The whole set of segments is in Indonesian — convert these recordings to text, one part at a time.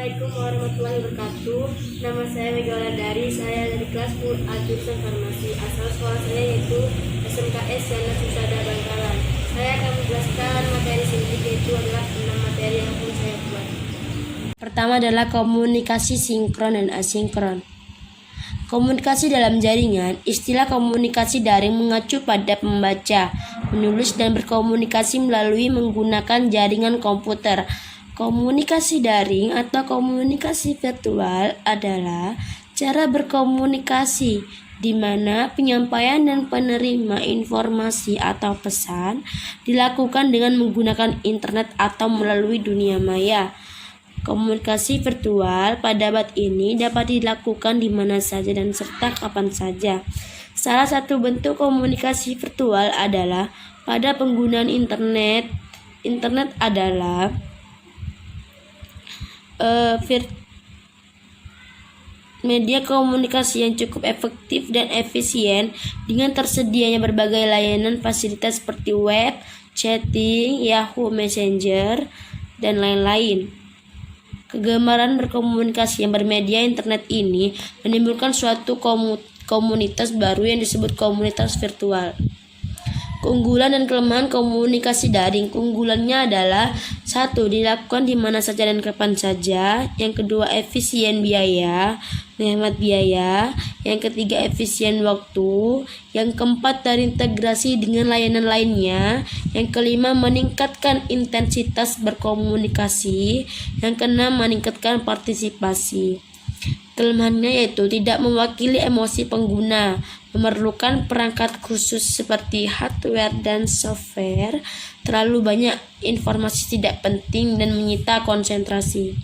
Assalamualaikum warahmatullahi wabarakatuh. Nama saya Mega Wulandari. Saya dari kelas 10A jurusan Farmasi. Asal sekolah saya yaitu SMKS Yana Susada Bangkalan. Saya akan menjelaskan materi singkat, yaitu adalah 6 materi yang akan saya buat. Pertama adalah komunikasi sinkron dan asinkron. Komunikasi dalam jaringan. Istilah komunikasi daring mengacu pada membaca, menulis, dan berkomunikasi melalui menggunakan jaringan komputer. Komunikasi daring atau komunikasi virtual adalah cara berkomunikasi di mana penyampaian dan penerima informasi atau pesan dilakukan dengan menggunakan internet atau melalui dunia maya. Komunikasi virtual pada abad ini dapat dilakukan di mana saja dan serta kapan saja. Salah satu bentuk komunikasi virtual adalah pada penggunaan internet. Internet adalah media komunikasi yang cukup efektif dan efisien dengan tersedianya berbagai layanan fasilitas seperti web, chatting, Yahoo Messenger, dan lain-lain. Kegemaran berkomunikasi yang bermedia internet ini menimbulkan suatu komunitas baru yang disebut komunitas virtual. Keunggulan dan kelemahan komunikasi daring. Keunggulannya adalah 1. Dilakukan di mana saja dan kapan saja. Yang kedua, efisien biaya, menghemat biaya. Yang ketiga, efisien waktu. Yang keempat, terintegrasi dengan layanan lainnya. Yang kelima, meningkatkan intensitas berkomunikasi. Yang keenam, meningkatkan partisipasi. Kelemahannya yaitu tidak mewakili emosi pengguna, memerlukan perangkat khusus seperti hardware dan software, terlalu banyak informasi tidak penting dan menyita konsentrasi.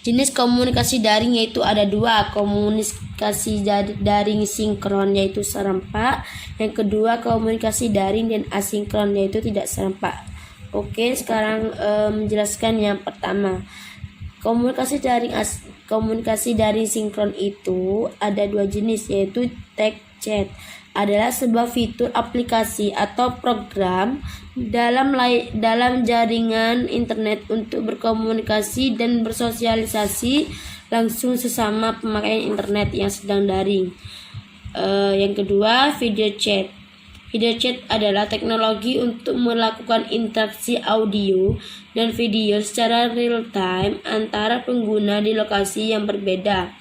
Jenis komunikasi daring yaitu ada 2, komunikasi daring sinkron yaitu serempak, yang kedua komunikasi daring dan asinkron yaitu tidak serempak. Oke, sekarang menjelaskan yang pertama. Komunikasi daring sinkron itu ada 2 jenis, yaitu text chat adalah sebuah fitur aplikasi atau program dalam jaringan internet untuk berkomunikasi dan bersosialisasi langsung sesama pemakai internet yang sedang daring. Yang kedua, video chat. Video chat adalah teknologi untuk melakukan interaksi audio dan video secara real time antara pengguna di lokasi yang berbeda.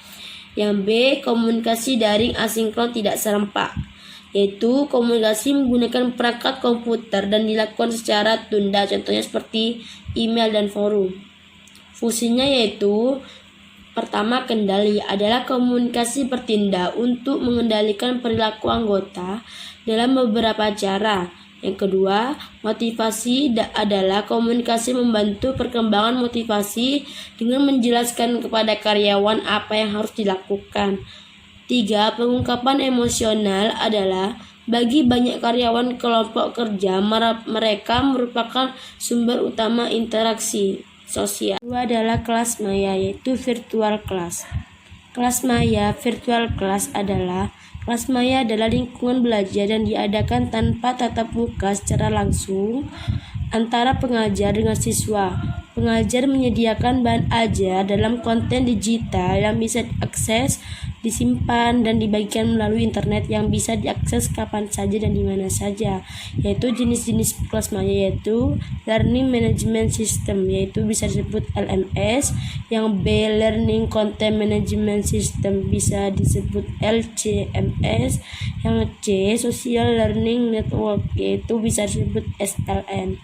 Yang B, komunikasi daring asinkron tidak serempak, yaitu komunikasi menggunakan perangkat komputer dan dilakukan secara tunda, contohnya seperti email dan forum. Fungsinya yaitu pertama, kendali adalah komunikasi bertindak untuk mengendalikan perilaku anggota dalam beberapa cara. Yang kedua, motivasi adalah komunikasi membantu perkembangan motivasi dengan menjelaskan kepada karyawan apa yang harus dilakukan. 3. Pengungkapan emosional adalah bagi banyak karyawan kelompok kerja, mereka merupakan sumber utama interaksi sosial. Kedua adalah kelas maya, yaitu virtual class. Kelas maya virtual class adalah kelas maya adalah lingkungan belajar yang diadakan tanpa tatap muka secara langsung antara pengajar dengan siswa. Pengajar menyediakan bahan ajar dalam konten digital yang bisa diakses, disimpan, dan dibagikan melalui internet yang bisa diakses kapan saja dan di mana saja. Yaitu jenis-jenis kelas maya yaitu Learning Management System, yaitu bisa disebut LMS. Yang B, Learning Content Management System, bisa disebut LCMS. Yang C, Social Learning Network, yaitu bisa disebut SLN.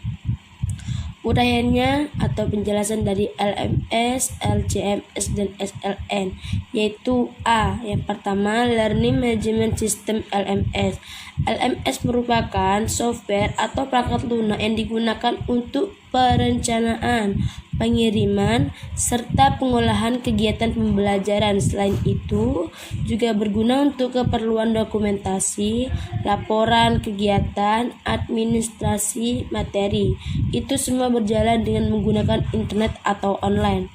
Uraiannya atau penjelasan dari LMS, LCMS, dan SLN yaitu A. Yang pertama, Learning Management System LMS. LMS merupakan software atau perangkat lunak yang digunakan untuk perencanaan, pengiriman, serta pengolahan kegiatan pembelajaran. Selain itu, juga berguna untuk keperluan dokumentasi, laporan kegiatan, administrasi materi. Itu semua berjalan dengan menggunakan internet atau online.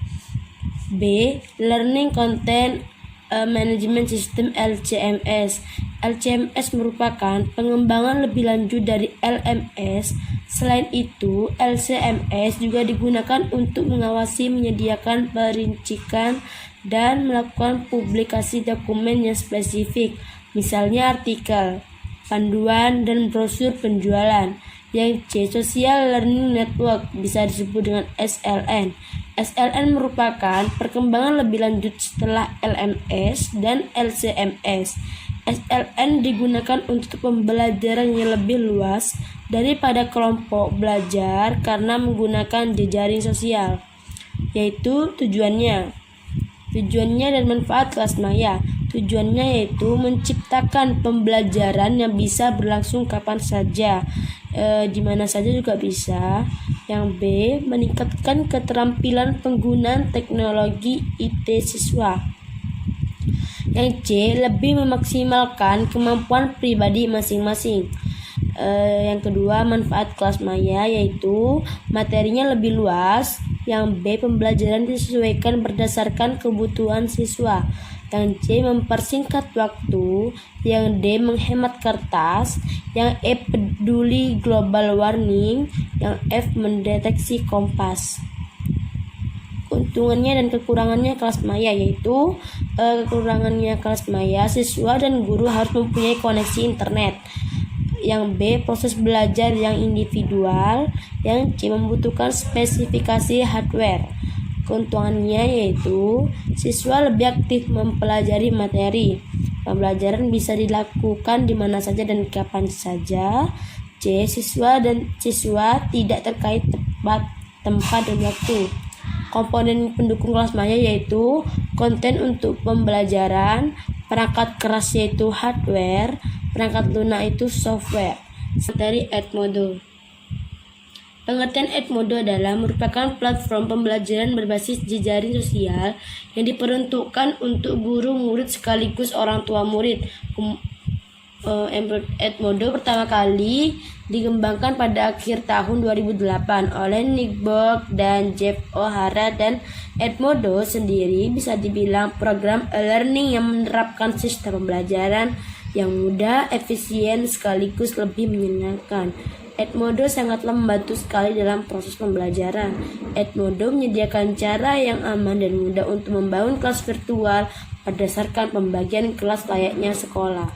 B. Learning Content Management System LCMS. LCMS merupakan pengembangan lebih lanjut dari LMS Selain itu, LCMS juga digunakan untuk mengawasi, menyediakan perincikan, dan melakukan publikasi dokumen yang spesifik, misalnya artikel, panduan, dan brosur penjualan. Yang C, Social Learning Network, bisa disebut dengan SLN. SLN merupakan perkembangan lebih lanjut setelah LMS dan LCMS. SLN digunakan untuk pembelajaran yang lebih luas daripada kelompok belajar karena menggunakan jejaring sosial, yaitu tujuannya dan manfaat kelas maya. Tujuannya yaitu menciptakan pembelajaran yang bisa berlangsung kapan saja, di mana saja juga bisa. Yang B, meningkatkan keterampilan penggunaan teknologi IT siswa. Yang C, lebih memaksimalkan kemampuan pribadi masing-masing. Yang kedua, manfaat kelas maya yaitu materinya lebih luas. Yang B, pembelajaran disesuaikan berdasarkan kebutuhan siswa. Yang C, mempersingkat waktu. Yang D, menghemat kertas. Yang E, peduli global warming. Yang F, mendeteksi kompas. Keuntungannya dan kekurangannya kelas maya yaitu kekurangannya kelas maya, siswa dan guru harus mempunyai koneksi internet. Yang B, proses belajar yang individual. Yang C, membutuhkan spesifikasi hardware. Keuntungannya yaitu siswa lebih aktif mempelajari materi. Pembelajaran bisa dilakukan di mana saja dan kapan saja. C, siswa tidak terkait tempat dan waktu. Komponen pendukung kelas maya yaitu konten untuk pembelajaran, perangkat keras yaitu hardware, perangkat lunak itu software. Materi Edmodo. Pengertian Edmodo adalah merupakan platform pembelajaran berbasis jejaring sosial yang diperuntukkan untuk guru, murid sekaligus orang tua murid. Edmodo pertama kali dikembangkan pada akhir tahun 2008 oleh Nick Borg dan Jeff O'Hara, dan Edmodo sendiri bisa dibilang program e-learning yang menerapkan sistem pembelajaran yang mudah, efisien, sekaligus lebih menyenangkan. Edmodo sangatlah membantu sekali dalam proses pembelajaran. Edmodo menyediakan cara yang aman dan mudah untuk membangun kelas virtual berdasarkan pembagian kelas layaknya sekolah.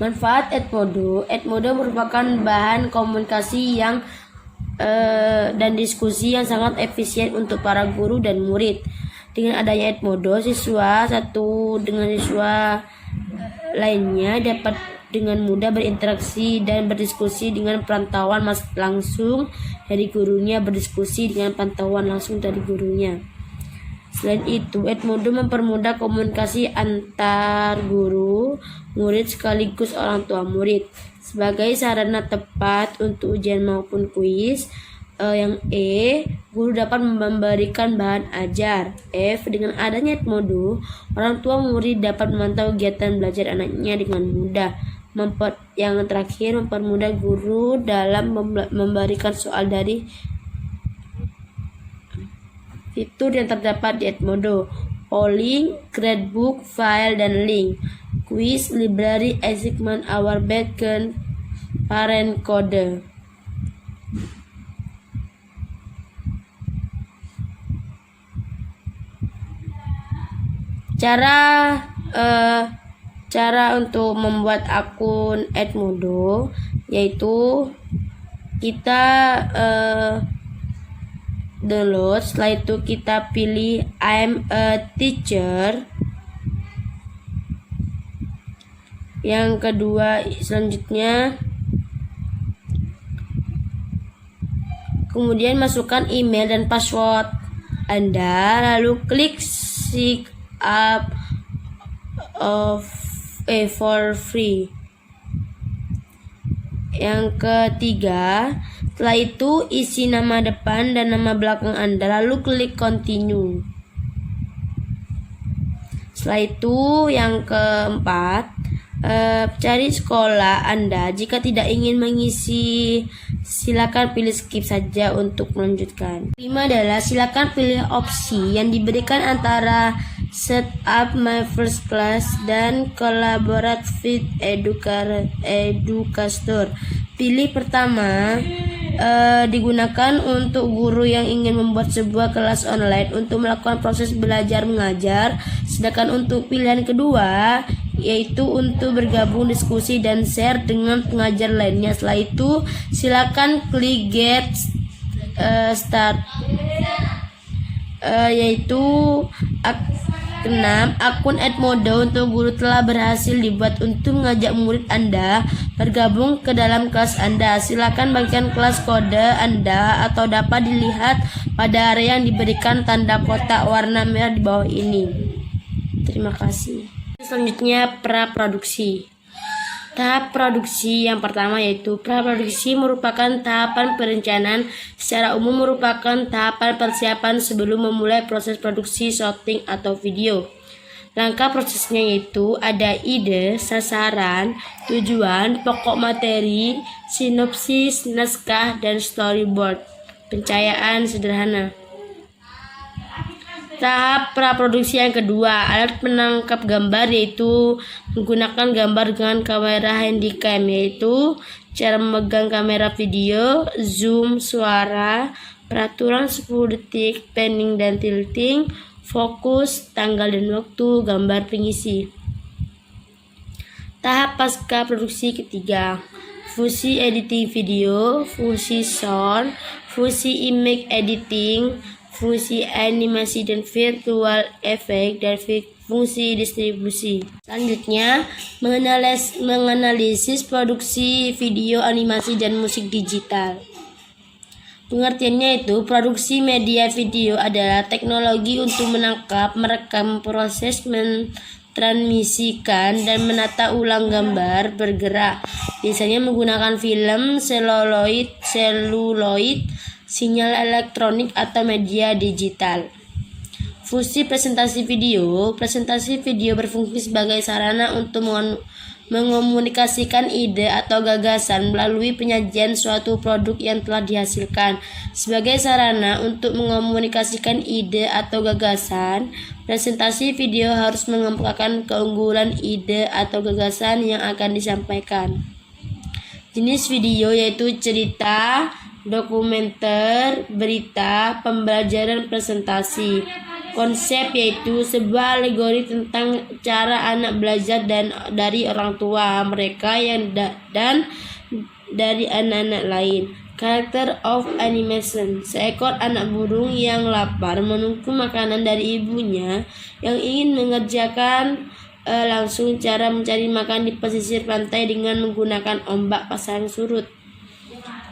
Manfaat Edmodo. Edmodo merupakan bahan komunikasi yang dan diskusi yang sangat efisien untuk para guru dan murid. Dengan adanya Edmodo, siswa satu dengan siswa lainnya dapat dengan mudah berinteraksi dan berdiskusi dengan pantauan langsung dari gurunya, berdiskusi dengan pantauan langsung dari gurunya. Selain itu, Edmodo mempermudah komunikasi antar guru, murid sekaligus orang tua murid. Sebagai sarana tepat untuk ujian maupun kuis. Yang E, guru dapat memberikan bahan ajar. F, dengan adanya Edmodo, orang tua murid dapat memantau kegiatan belajar anaknya dengan mudah. Yang terakhir, mempermudah guru dalam memberikan soal dari fitur yang terdapat di Edmodo: polling, gradebook, file, dan link, quiz, library, assignment, our backend, parent code. Cara untuk membuat akun Edmodo yaitu kita download, setelah itu kita pilih I'm a teacher. Yang kedua, selanjutnya kemudian masukkan email dan password Anda, lalu klik sign up for free. Yang ketiga, setelah itu isi nama depan dan nama belakang Anda, lalu klik continue. Setelah itu yang keempat, cari sekolah Anda. Jika tidak ingin mengisi, silakan pilih skip saja untuk melanjutkan. Kelima adalah silakan pilih opsi yang diberikan antara set up my first class dan collaborate with educator. Pilih pertama, digunakan untuk guru yang ingin membuat sebuah kelas online untuk melakukan proses belajar mengajar. Sedangkan untuk pilihan kedua, yaitu untuk bergabung diskusi dan share dengan pengajar lainnya. Setelah itu, silakan klik get start. Yaitu 6. Akun Edmodo untuk guru telah berhasil dibuat untuk mengajak murid Anda bergabung ke dalam kelas Anda. Silakan bagikan kelas kode Anda atau dapat dilihat pada area yang diberikan tanda kotak warna merah di bawah ini. Terima kasih. Selanjutnya, praproduksi. Tahap produksi yang pertama yaitu praproduksi merupakan tahapan perencanaan. Secara umum merupakan tahapan persiapan sebelum memulai proses produksi shooting atau video. Langkah prosesnya yaitu ada ide, sasaran, tujuan, pokok materi, sinopsis, naskah, dan storyboard. Pencahayaan sederhana. Tahap praproduksi yang kedua, alat penangkap gambar, yaitu menggunakan gambar dengan kamera handycam, yaitu cara memegang kamera video, zoom, suara, peraturan 10 detik, panning dan tilting, fokus, tanggal dan waktu, gambar pengisi. Tahap pasca produksi ketiga, fungsi editing video, fungsi sound, fungsi image editing, fungsi animasi dan virtual effect, dan fungsi distribusi. Selanjutnya, menganalisis produksi video, animasi, dan musik digital. Pengertiannya itu, produksi media video adalah teknologi untuk menangkap, merekam, proses, mentransmisikan, dan menata ulang gambar bergerak, biasanya menggunakan film, seluloid, sinyal elektronik, atau media digital. Fungsi presentasi video. Presentasi video berfungsi sebagai sarana untuk mengomunikasikan ide atau gagasan melalui penyajian suatu produk yang telah dihasilkan. Sebagai sarana untuk mengomunikasikan ide atau gagasan, presentasi video harus mengemukakan keunggulan ide atau gagasan yang akan disampaikan. Jenis video yaitu cerita, dokumenter, berita, pembelajaran, presentasi. Konsep yaitu sebuah alegori tentang cara anak belajar dari orang tua mereka dan dari anak-anak lain. Character of animation. Seekor anak burung yang lapar menunggu makanan dari ibunya yang ingin mengerjakan langsung cara mencari makan di pesisir pantai dengan menggunakan ombak pasang surut.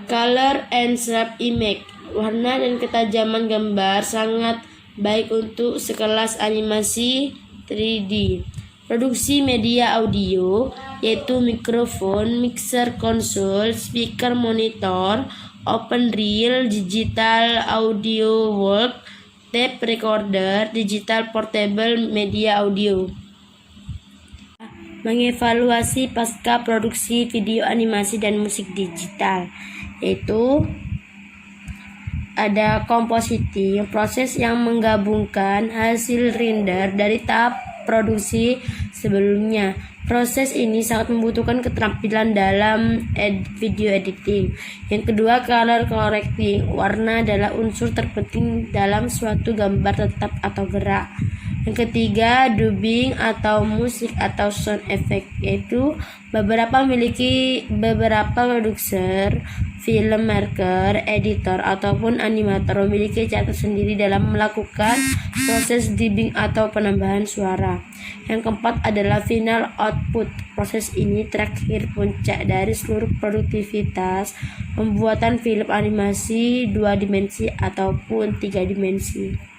Color and shape image. Warna dan ketajaman gambar sangat baik untuk sekelas animasi 3D. Produksi media audio yaitu mikrofon, mixer konsol, speaker monitor, open reel, digital audio walk, tape recorder, digital portable media audio. Mengevaluasi pasca produksi video, animasi, dan musik digital, yaitu ada compositing, proses yang menggabungkan hasil render dari tahap produksi sebelumnya. Proses ini sangat membutuhkan keterampilan dalam video editing. Yang kedua, color correcting. Warna adalah unsur terpenting dalam suatu gambar tetap atau gerak. Yang ketiga, dubbing atau musik atau sound effect, yaitu beberapa produser, filmmaker, editor, ataupun animator memiliki cara tersendiri dalam melakukan proses dubbing atau penambahan suara. Yang keempat adalah final output. Proses ini terakhir puncak dari seluruh produktivitas pembuatan film animasi 2 dimensi ataupun 3 dimensi.